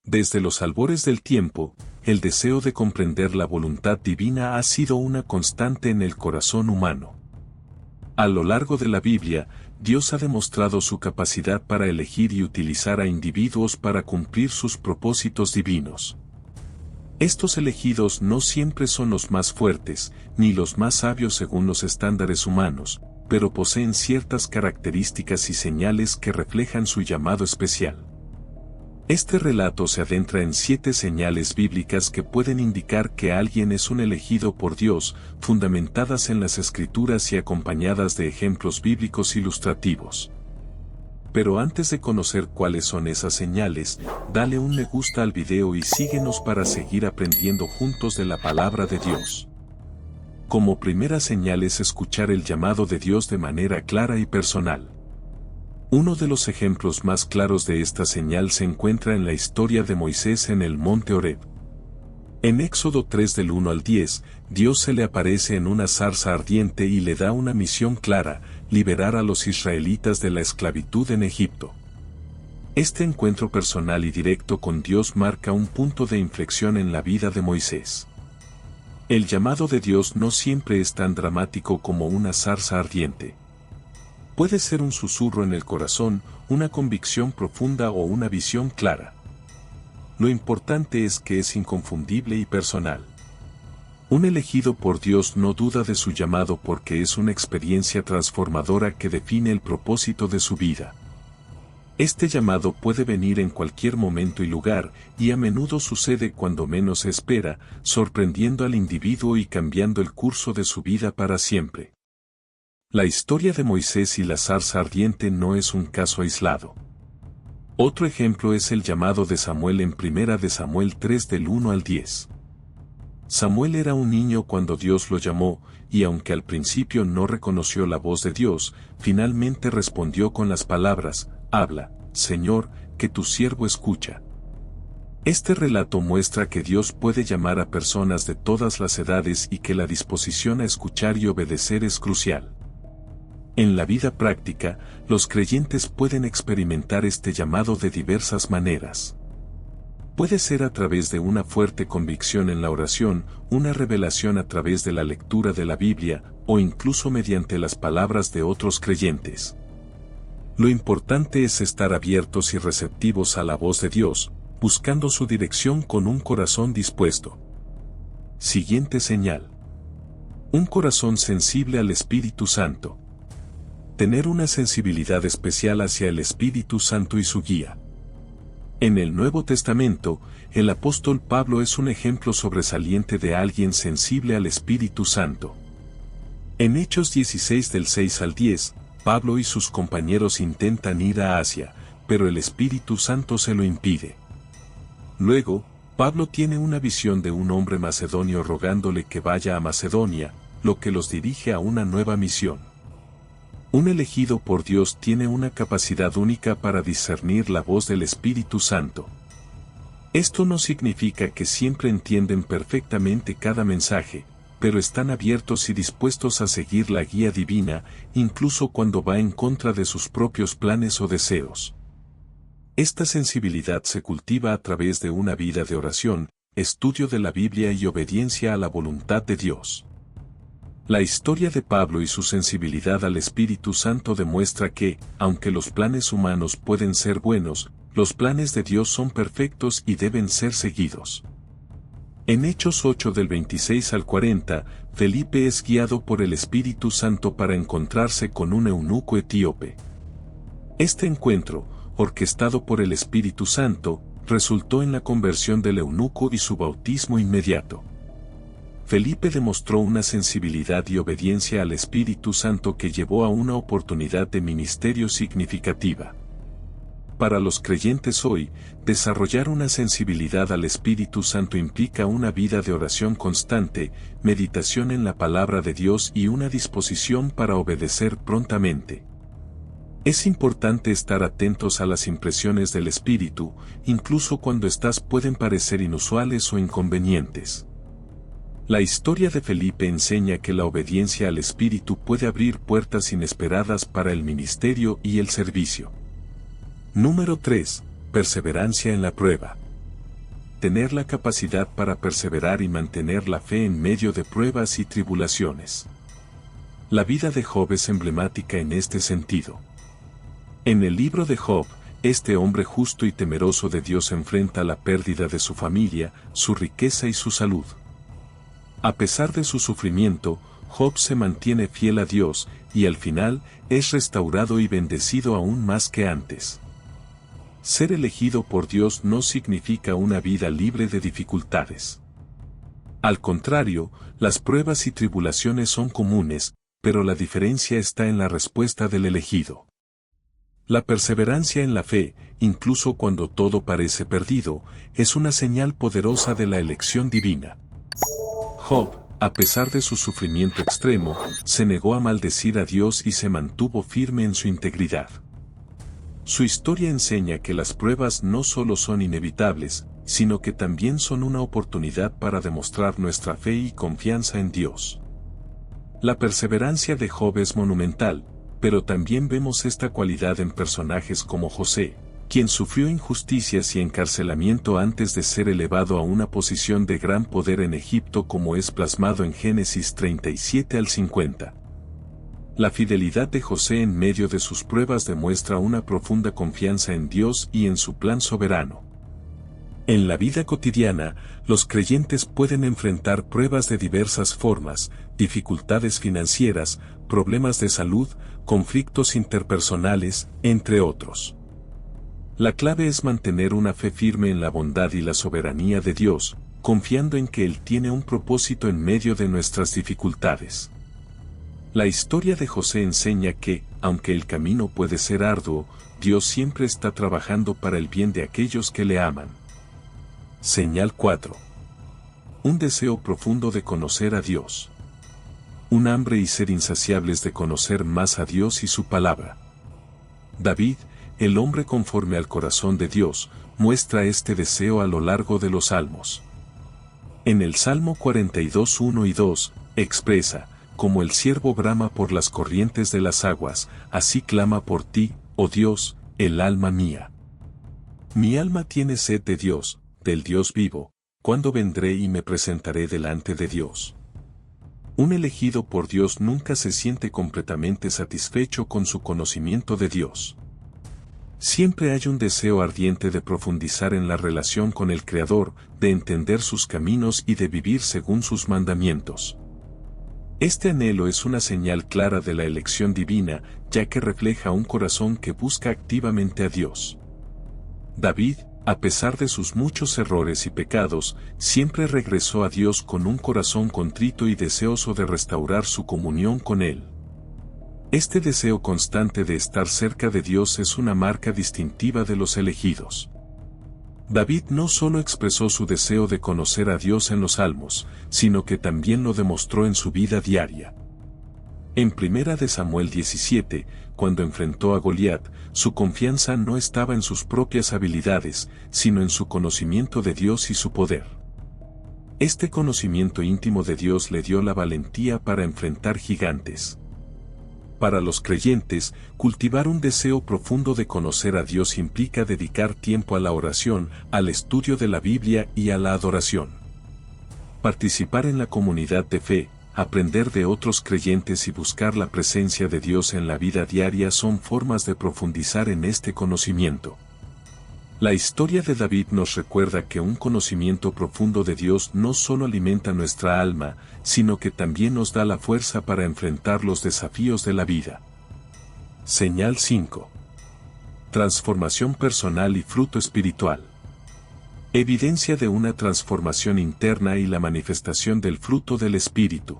Desde los albores del tiempo, el deseo de comprender la voluntad divina ha sido una constante en el corazón humano. A lo largo de la Biblia, Dios ha demostrado su capacidad para elegir y utilizar a individuos para cumplir sus propósitos divinos. Estos elegidos no siempre son los más fuertes, ni los más sabios según los estándares humanos, pero poseen ciertas características y señales que reflejan su llamado especial. Este relato se adentra en 7 señales bíblicas que pueden indicar que alguien es un elegido por Dios, fundamentadas en las Escrituras y acompañadas de ejemplos bíblicos ilustrativos. Pero antes de conocer cuáles son esas señales, dale un me gusta al video y síguenos para seguir aprendiendo juntos de la palabra de Dios. Como primera señal es escuchar el llamado de Dios de manera clara y personal. Uno de los ejemplos más claros de esta señal se encuentra en la historia de Moisés en el monte Horeb. En Éxodo 3 del 1 al 10, Dios se le aparece en una zarza ardiente y le da una misión clara: liberar a los israelitas de la esclavitud en Egipto. Este encuentro personal y directo con Dios marca un punto de inflexión en la vida de Moisés. El llamado de Dios no siempre es tan dramático como una zarza ardiente. Puede ser un susurro en el corazón, una convicción profunda o una visión clara. Lo importante es que es inconfundible y personal. Un elegido por Dios no duda de su llamado porque es una experiencia transformadora que define el propósito de su vida. Este llamado puede venir en cualquier momento y lugar, y a menudo sucede cuando menos se espera, sorprendiendo al individuo y cambiando el curso de su vida para siempre. La historia de Moisés y la zarza ardiente no es un caso aislado. Otro ejemplo es el llamado de Samuel en 1 de Samuel 3 del 1 al 10. Samuel era un niño cuando Dios lo llamó, y aunque al principio no reconoció la voz de Dios, finalmente respondió con las palabras: «Habla, Señor, que tu siervo escucha». Este relato muestra que Dios puede llamar a personas de todas las edades y que la disposición a escuchar y obedecer es crucial. En la vida práctica, los creyentes pueden experimentar este llamado de diversas maneras. Puede ser a través de una fuerte convicción en la oración, una revelación a través de la lectura de la Biblia, o incluso mediante las palabras de otros creyentes. Lo importante es estar abiertos y receptivos a la voz de Dios, buscando su dirección con un corazón dispuesto. Siguiente señal. Un corazón sensible al Espíritu Santo. Tener una sensibilidad especial hacia el Espíritu Santo y su guía. En el Nuevo Testamento, el apóstol Pablo es un ejemplo sobresaliente de alguien sensible al Espíritu Santo. En Hechos 16 del 6 al 10, Pablo y sus compañeros intentan ir a Asia, pero el Espíritu Santo se lo impide. Luego, Pablo tiene una visión de un hombre macedonio rogándole que vaya a Macedonia, lo que los dirige a una nueva misión. Un elegido por Dios tiene una capacidad única para discernir la voz del Espíritu Santo. Esto no significa que siempre entienden perfectamente cada mensaje, pero están abiertos y dispuestos a seguir la guía divina, incluso cuando va en contra de sus propios planes o deseos. Esta sensibilidad se cultiva a través de una vida de oración, estudio de la Biblia y obediencia a la voluntad de Dios. La historia de Pablo y su sensibilidad al Espíritu Santo demuestra que, aunque los planes humanos pueden ser buenos, los planes de Dios son perfectos y deben ser seguidos. En Hechos 8 del 26 al 40, Felipe es guiado por el Espíritu Santo para encontrarse con un eunuco etíope. Este encuentro, orquestado por el Espíritu Santo, resultó en la conversión del eunuco y su bautismo inmediato. Felipe demostró una sensibilidad y obediencia al Espíritu Santo que llevó a una oportunidad de ministerio significativa. Para los creyentes hoy, desarrollar una sensibilidad al Espíritu Santo implica una vida de oración constante, meditación en la palabra de Dios y una disposición para obedecer prontamente. Es importante estar atentos a las impresiones del Espíritu, incluso cuando éstas pueden parecer inusuales o inconvenientes. La historia de Felipe enseña que la obediencia al Espíritu puede abrir puertas inesperadas para el ministerio y el servicio. Número 3. Perseverancia en la prueba. tener la capacidad para perseverar y mantener la fe en medio de pruebas y tribulaciones. La vida de Job es emblemática en este sentido. En el libro de Job, este hombre justo y temeroso de Dios enfrenta la pérdida de su familia, su riqueza y su salud. A pesar de su sufrimiento, Job se mantiene fiel a Dios, y al final, es restaurado y bendecido aún más que antes. Ser elegido por Dios no significa una vida libre de dificultades. Al contrario, las pruebas y tribulaciones son comunes, pero la diferencia está en la respuesta del elegido. La perseverancia en la fe, incluso cuando todo parece perdido, es una señal poderosa de la elección divina. Job, a pesar de su sufrimiento extremo, se negó a maldecir a Dios y se mantuvo firme en su integridad. Su historia enseña que las pruebas no solo son inevitables, sino que también son una oportunidad para demostrar nuestra fe y confianza en Dios. La perseverancia de Job es monumental, pero también vemos esta cualidad en personajes como José, quien sufrió injusticias y encarcelamiento antes de ser elevado a una posición de gran poder en Egipto, como es plasmado en Génesis 37 al 50. La fidelidad de José en medio de sus pruebas demuestra una profunda confianza en Dios y en su plan soberano. En la vida cotidiana, los creyentes pueden enfrentar pruebas de diversas formas, dificultades financieras, problemas de salud, conflictos interpersonales, entre otros. La clave es mantener una fe firme en la bondad y la soberanía de Dios, confiando en que Él tiene un propósito en medio de nuestras dificultades. La historia de José enseña que, aunque el camino puede ser arduo, Dios siempre está trabajando para el bien de aquellos que le aman. Señal 4. Un deseo profundo de conocer a Dios. Un hambre y sed insaciables de conocer más a Dios y su palabra. David, el hombre conforme al corazón de Dios, muestra este deseo a lo largo de los salmos. En el Salmo 42, 1 y 2, expresa: como el ciervo brama por las corrientes de las aguas, así clama por ti, oh Dios, el alma mía. Mi alma tiene sed de Dios, del Dios vivo. ¿Cuándo vendré y me presentaré delante de Dios? Un elegido por Dios nunca se siente completamente satisfecho con su conocimiento de Dios. Siempre hay un deseo ardiente de profundizar en la relación con el Creador, de entender sus caminos y de vivir según sus mandamientos. Este anhelo es una señal clara de la elección divina, ya que refleja un corazón que busca activamente a Dios. David, a pesar de sus muchos errores y pecados, siempre regresó a Dios con un corazón contrito y deseoso de restaurar su comunión con Él. Este deseo constante de estar cerca de Dios es una marca distintiva de los elegidos. David no solo expresó su deseo de conocer a Dios en los Salmos, sino que también lo demostró en su vida diaria. En 1 Samuel 17, cuando enfrentó a Goliat, su confianza no estaba en sus propias habilidades, sino en su conocimiento de Dios y su poder. Este conocimiento íntimo de Dios le dio la valentía para enfrentar gigantes. Para los creyentes, cultivar un deseo profundo de conocer a Dios implica dedicar tiempo a la oración, al estudio de la Biblia y a la adoración. Participar en la comunidad de fe, aprender de otros creyentes y buscar la presencia de Dios en la vida diaria son formas de profundizar en este conocimiento. La historia de David nos recuerda que un conocimiento profundo de Dios no solo alimenta nuestra alma, sino que también nos da la fuerza para enfrentar los desafíos de la vida. Señal 5. Transformación personal y fruto espiritual. Evidencia de una transformación interna y la manifestación del fruto del Espíritu.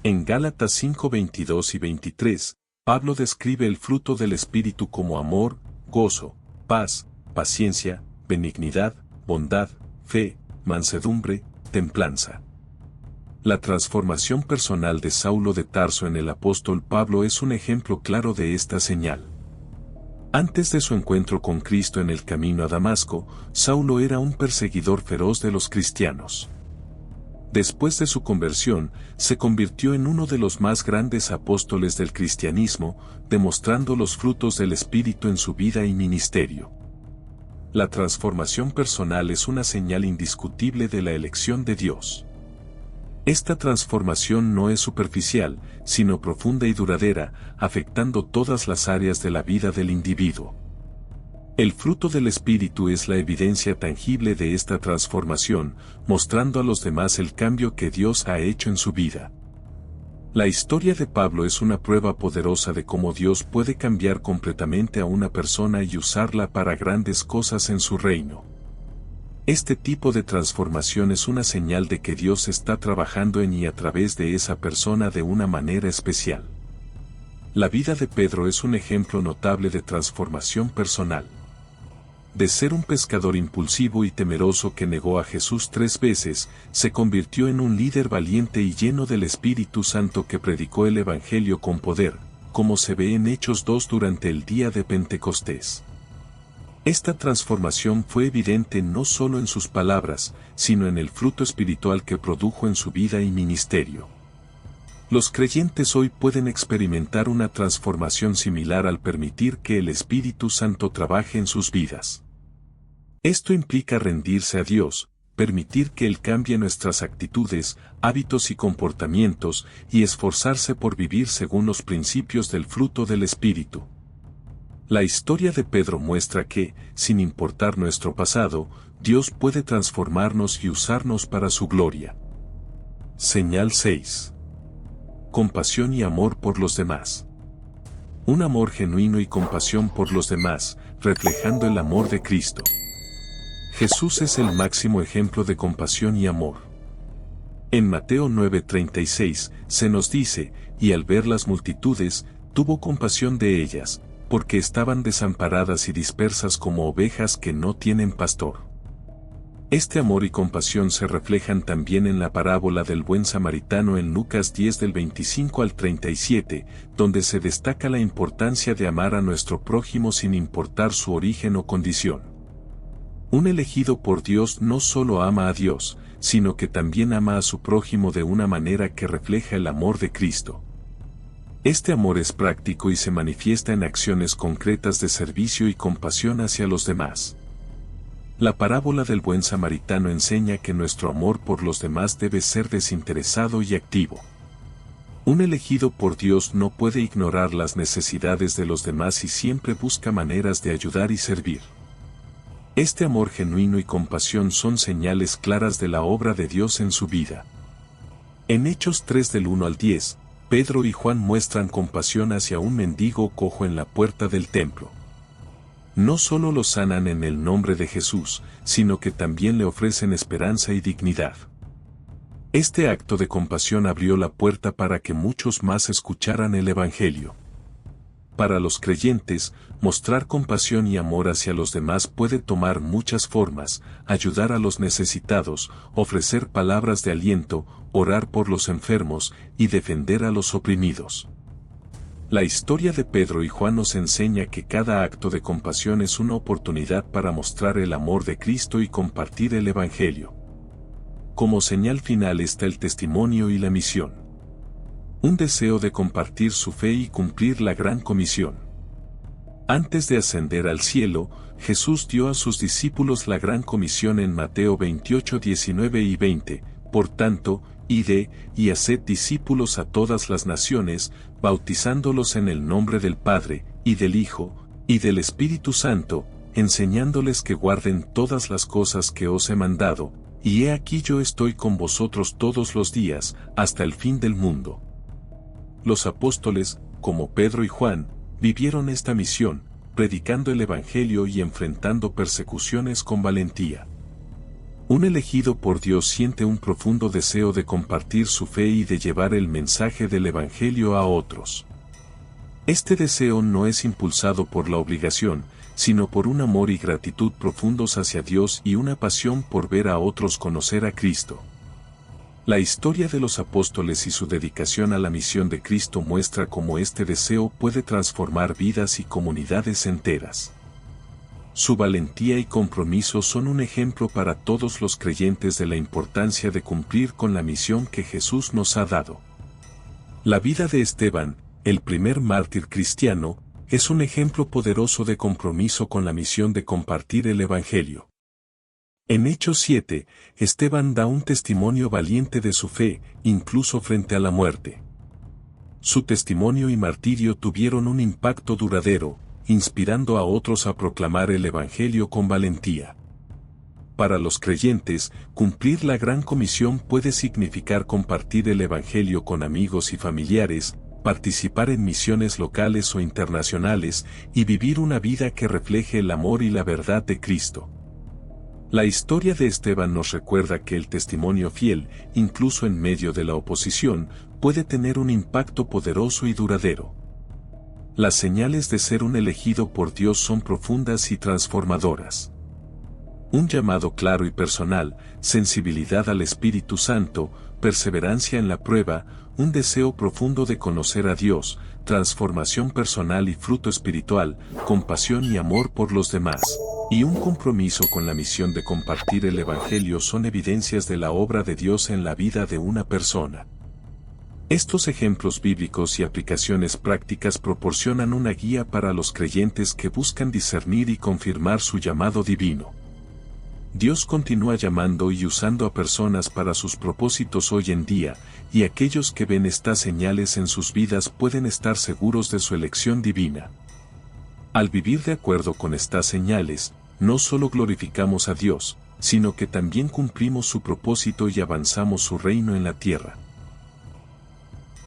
En Gálatas 5, 22 y 23, Pablo describe el fruto del Espíritu como amor, gozo, paz, paciencia, benignidad, bondad, fe, mansedumbre, templanza. La transformación personal de Saulo de Tarso en el apóstol Pablo es un ejemplo claro de esta señal. Antes de su encuentro con Cristo en el camino a Damasco, Saulo era un perseguidor feroz de los cristianos. Después de su conversión, se convirtió en uno de los más grandes apóstoles del cristianismo, demostrando los frutos del Espíritu en su vida y ministerio. La transformación personal es una señal indiscutible de la elección de Dios. Esta transformación no es superficial, sino profunda y duradera, afectando todas las áreas de la vida del individuo. El fruto del Espíritu es la evidencia tangible de esta transformación, mostrando a los demás el cambio que Dios ha hecho en su vida. La historia de Pablo es una prueba poderosa de cómo Dios puede cambiar completamente a una persona y usarla para grandes cosas en su reino. Este tipo de transformación es una señal de que Dios está trabajando en y a través de esa persona de una manera especial. La vida de Pedro es un ejemplo notable de transformación personal. De ser un pescador impulsivo y temeroso que negó a Jesús 3 veces, se convirtió en un líder valiente y lleno del Espíritu Santo que predicó el Evangelio con poder, como se ve en Hechos 2 durante el día de Pentecostés. Esta transformación fue evidente no solo en sus palabras, sino en el fruto espiritual que produjo en su vida y ministerio. Los creyentes hoy pueden experimentar una transformación similar al permitir que el Espíritu Santo trabaje en sus vidas. Esto implica rendirse a Dios, permitir que Él cambie nuestras actitudes, hábitos y comportamientos, y esforzarse por vivir según los principios del fruto del Espíritu. La historia de Pedro muestra que, sin importar nuestro pasado, Dios puede transformarnos y usarnos para su gloria. Señal 6. Compasión y amor por los demás. Un amor genuino y compasión por los demás, reflejando el amor de Cristo. Jesús es el máximo ejemplo de compasión y amor. En Mateo 9:36 se nos dice, y al ver las multitudes, tuvo compasión de ellas, porque estaban desamparadas y dispersas como ovejas que no tienen pastor. Este amor y compasión se reflejan también en la parábola del buen samaritano en Lucas 10 del 25 al 37, donde se destaca la importancia de amar a nuestro prójimo sin importar su origen o condición. Un elegido por Dios no solo ama a Dios, sino que también ama a su prójimo de una manera que refleja el amor de Cristo. Este amor es práctico y se manifiesta en acciones concretas de servicio y compasión hacia los demás. La parábola del buen samaritano enseña que nuestro amor por los demás debe ser desinteresado y activo. Un elegido por Dios no puede ignorar las necesidades de los demás y siempre busca maneras de ayudar y servir. Este amor genuino y compasión son señales claras de la obra de Dios en su vida. En Hechos 3 del 1 al 10, Pedro y Juan muestran compasión hacia un mendigo cojo en la puerta del templo. No solo lo sanan en el nombre de Jesús, sino que también le ofrecen esperanza y dignidad. Este acto de compasión abrió la puerta para que muchos más escucharan el Evangelio. Para los creyentes, mostrar compasión y amor hacia los demás puede tomar muchas formas: ayudar a los necesitados, ofrecer palabras de aliento, orar por los enfermos y defender a los oprimidos. La historia de Pedro y Juan nos enseña que cada acto de compasión es una oportunidad para mostrar el amor de Cristo y compartir el Evangelio. Como señal final está el testimonio y la misión. Un deseo de compartir su fe y cumplir la gran comisión. Antes de ascender al cielo, Jesús dio a sus discípulos la gran comisión en Mateo 28, 19 y 20, por tanto, id y haced discípulos a todas las naciones, bautizándolos en el nombre del Padre, y del Hijo, y del Espíritu Santo, enseñándoles que guarden todas las cosas que os he mandado, y he aquí yo estoy con vosotros todos los días, hasta el fin del mundo. Los apóstoles, como Pedro y Juan, vivieron esta misión, predicando el Evangelio y enfrentando persecuciones con valentía. Un elegido por Dios siente un profundo deseo de compartir su fe y de llevar el mensaje del Evangelio a otros. Este deseo no es impulsado por la obligación, sino por un amor y gratitud profundos hacia Dios y una pasión por ver a otros conocer a Cristo. La historia de los apóstoles y su dedicación a la misión de Cristo muestra cómo este deseo puede transformar vidas y comunidades enteras. Su valentía y compromiso son un ejemplo para todos los creyentes de la importancia de cumplir con la misión que Jesús nos ha dado. La vida de Esteban, el primer mártir cristiano, es un ejemplo poderoso de compromiso con la misión de compartir el Evangelio. En Hechos 7, Esteban da un testimonio valiente de su fe, incluso frente a la muerte. Su testimonio y martirio tuvieron un impacto duradero, inspirando a otros a proclamar el Evangelio con valentía. Para los creyentes, cumplir la gran comisión puede significar compartir el Evangelio con amigos y familiares, participar en misiones locales o internacionales y vivir una vida que refleje el amor y la verdad de Cristo. La historia de Esteban nos recuerda que el testimonio fiel, incluso en medio de la oposición, puede tener un impacto poderoso y duradero. Las señales de ser un elegido por Dios son profundas y transformadoras. Un llamado claro y personal, sensibilidad al Espíritu Santo, perseverancia en la prueba, un deseo profundo de conocer a Dios, transformación personal y fruto espiritual, compasión y amor por los demás, y un compromiso con la misión de compartir el Evangelio son evidencias de la obra de Dios en la vida de una persona. Estos ejemplos bíblicos y aplicaciones prácticas proporcionan una guía para los creyentes que buscan discernir y confirmar su llamado divino. Dios continúa llamando y usando a personas para sus propósitos hoy en día, y aquellos que ven estas señales en sus vidas pueden estar seguros de su elección divina. Al vivir de acuerdo con estas señales, no solo glorificamos a Dios, sino que también cumplimos su propósito y avanzamos su reino en la tierra.